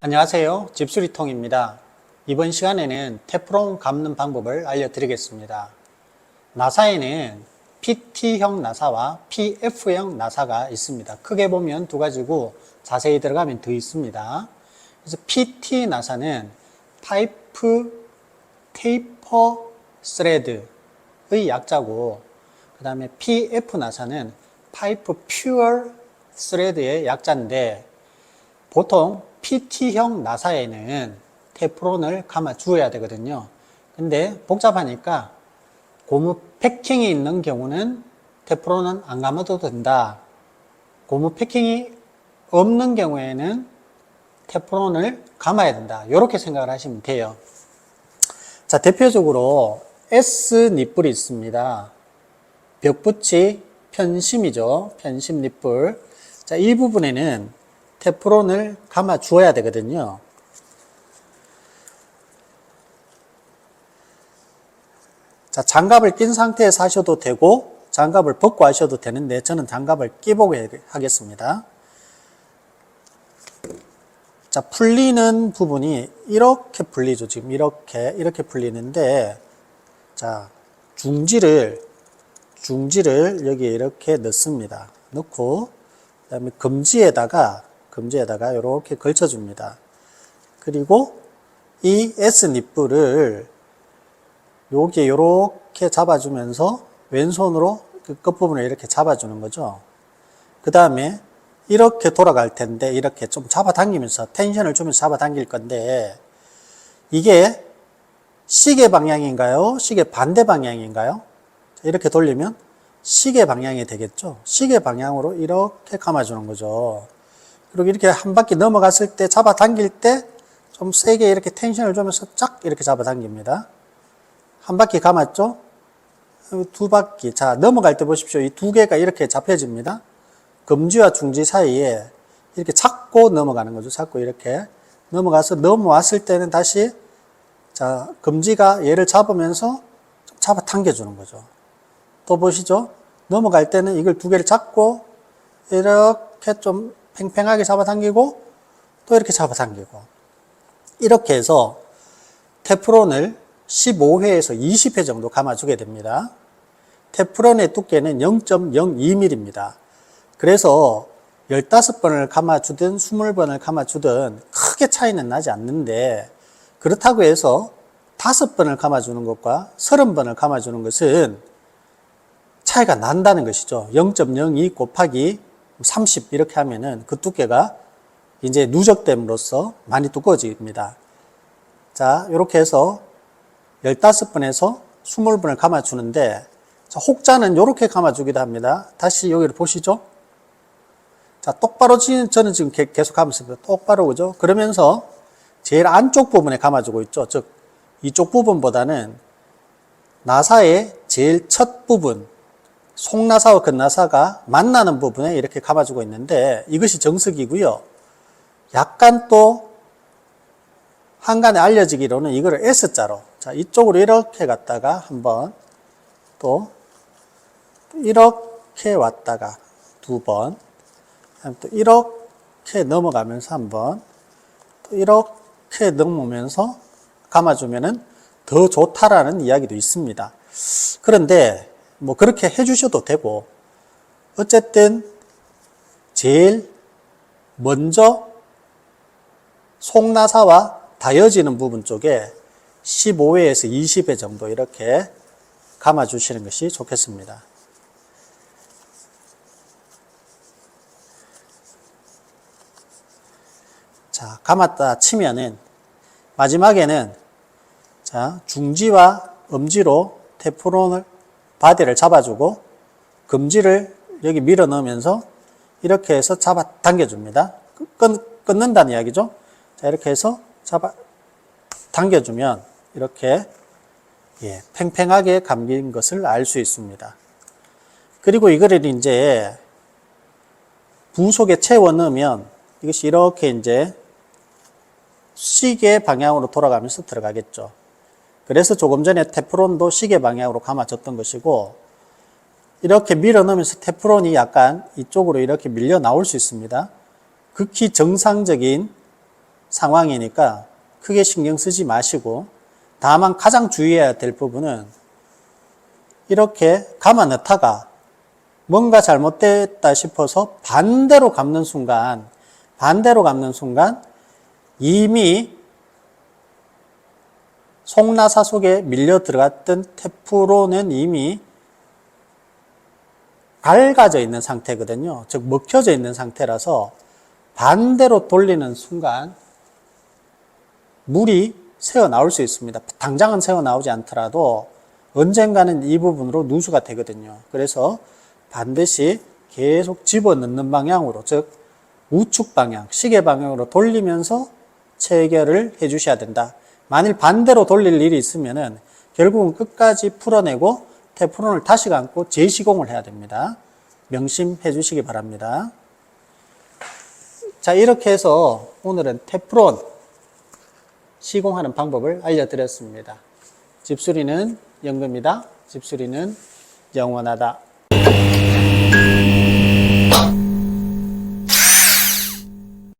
안녕하세요. 집수리통입니다. 이번 시간에는 테프론 감는 방법을 알려드리겠습니다. 나사에는 PT형 나사와 PF형 나사가 있습니다. 크게 보면 두 가지고 자세히 들어가면 더 있습니다. 그래서 PT 나사는 파이프 테이퍼 스레드의 약자고, 그 다음에 PF 나사는 파이프 퓨어 스레드의 약자인데, 보통 PT형 나사에는 테프론을 감아 주어야 되거든요. 근데 복잡하니까 고무 패킹이 있는 경우는 테프론은 안 감아도 된다. 고무 패킹이 없는 경우에는 테프론을 감아야 된다. 이렇게 생각을 하시면 돼요. 자, 대표적으로 S 닛불이 있습니다. 벽붙이 편심이죠. 편심 닛불. 자, 이 부분에는 테프론을 감아 주어야 되거든요. 자, 장갑을 낀 상태에서 하셔도 되고 장갑을 벗고 하셔도 되는데 저는 장갑을 끼보고 하겠습니다. 자, 풀리는 부분이 이렇게 풀리죠. 지금 이렇게 풀리는데, 자, 중지를 여기에 이렇게 넣습니다. 넣고 그다음에 검지에다가 이렇게 걸쳐줍니다. 그리고 이 S 닛불을 여기에 이렇게 잡아주면서 왼손으로 그 끝부분을 이렇게 잡아주는 거죠. 그 다음에 이렇게 돌아갈 텐데 이렇게 좀 잡아당기면서 텐션을 주면서 잡아당길 건데, 이게 시계 방향인가요? 시계 반대 방향인가요? 이렇게 돌리면 시계 방향이 되겠죠. 시계 방향으로 이렇게 감아주는 거죠. 그리고 이렇게 한 바퀴 넘어갔을 때 잡아당길 때 좀 세게 이렇게 텐션을 주면서 쫙 이렇게 잡아당깁니다. 한 바퀴 감았죠? 두 바퀴. 자, 넘어갈 때 보십시오. 이 두 개가 이렇게 잡혀집니다. 검지와 중지 사이에 이렇게 잡고 넘어가는 거죠. 잡고 이렇게 넘어가서 넘어왔을 때는 다시, 자, 검지가 얘를 잡으면서 잡아당겨주는 거죠. 또 보시죠. 넘어갈 때는 이걸 두 개를 잡고 이렇게 좀 팽팽하게 잡아당기고 또 이렇게 잡아당기고, 이렇게 해서 테프론을 15회에서 20회 정도 감아주게 됩니다. 테프론의 두께는 0.02mm입니다. 그래서 15번을 감아주든 20번을 감아주든 크게 차이는 나지 않는데, 그렇다고 해서 5번을 감아주는 것과 30번을 감아주는 것은 차이가 난다는 것이죠. 0.02 곱하기 30 이렇게 하면은 그 두께가 이제 누적됨으로써 많이 두꺼워집니다. 자, 이렇게 해서 15번에서 20번을 감아주는데, 자, 혹자는 이렇게 감아주기도 합니다. 다시 여기를 보시죠. 자, 똑바로 저는 지금 계속 감았습니다. 똑바로, 그죠? 그러면서 제일 안쪽 부분에 감아주고 있죠. 즉, 이쪽 부분보다는 나사의 제일 첫 부분, 속나사와 근나사가 만나는 부분에 이렇게 감아주고 있는데, 이것이 정석이고요. 약간 또 한간에 알려지기로는 이거를 S자로, 자, 이쪽으로 이렇게 갔다가 한번, 또 이렇게 왔다가 두 번, 또 이렇게 넘어가면서 한번, 또 이렇게 넘으면서 감아주면은 더 좋다라는 이야기도 있습니다. 그런데 뭐 그렇게 해주셔도 되고, 어쨌든 제일 먼저 속나사와 닿여지는 부분 쪽에 15회에서 20회 정도 이렇게 감아주시는 것이 좋겠습니다. 자, 감았다 치면은 마지막에는, 자, 중지와 엄지로 테프론을 바디를 잡아주고 검지를 여기 밀어 넣으면서 이렇게 해서 잡아 당겨줍니다. 끊는다는 이야기죠. 자, 이렇게 해서 잡아 당겨주면 이렇게, 예, 팽팽하게 감긴 것을 알 수 있습니다. 그리고 이거를 이제 부 속에 채워 넣으면 이것이 이렇게 이제 시계 방향으로 돌아가면서 들어가겠죠. 그래서 조금 전에 테프론도 시계 방향으로 감아졌던 것이고, 이렇게 밀어 넣으면서 테프론이 약간 이쪽으로 이렇게 밀려 나올 수 있습니다. 극히 정상적인 상황이니까 크게 신경 쓰지 마시고, 다만 가장 주의해야 될 부분은 이렇게 감아 넣다가 뭔가 잘못됐다 싶어서 반대로 감는 순간 이미 속나사 속에 밀려 들어갔던 테프론은 이미 갈가져 있는 상태거든요. 즉 먹혀져 있는 상태라서 반대로 돌리는 순간 물이 새어 나올 수 있습니다. 당장은 새어 나오지 않더라도 언젠가는 이 부분으로 누수가 되거든요. 그래서 반드시 계속 집어넣는 방향으로, 즉 우측 방향, 시계 방향으로 돌리면서 체결을 해 주셔야 된다. 만일 반대로 돌릴 일이 있으면은 결국은 끝까지 풀어내고 테프론을 다시 감고 재시공을 해야 됩니다. 명심해 주시기 바랍니다. 자, 이렇게 해서 오늘은 테프론 시공하는 방법을 알려드렸습니다. 집수리는 연금이다. 집수리는 영원하다.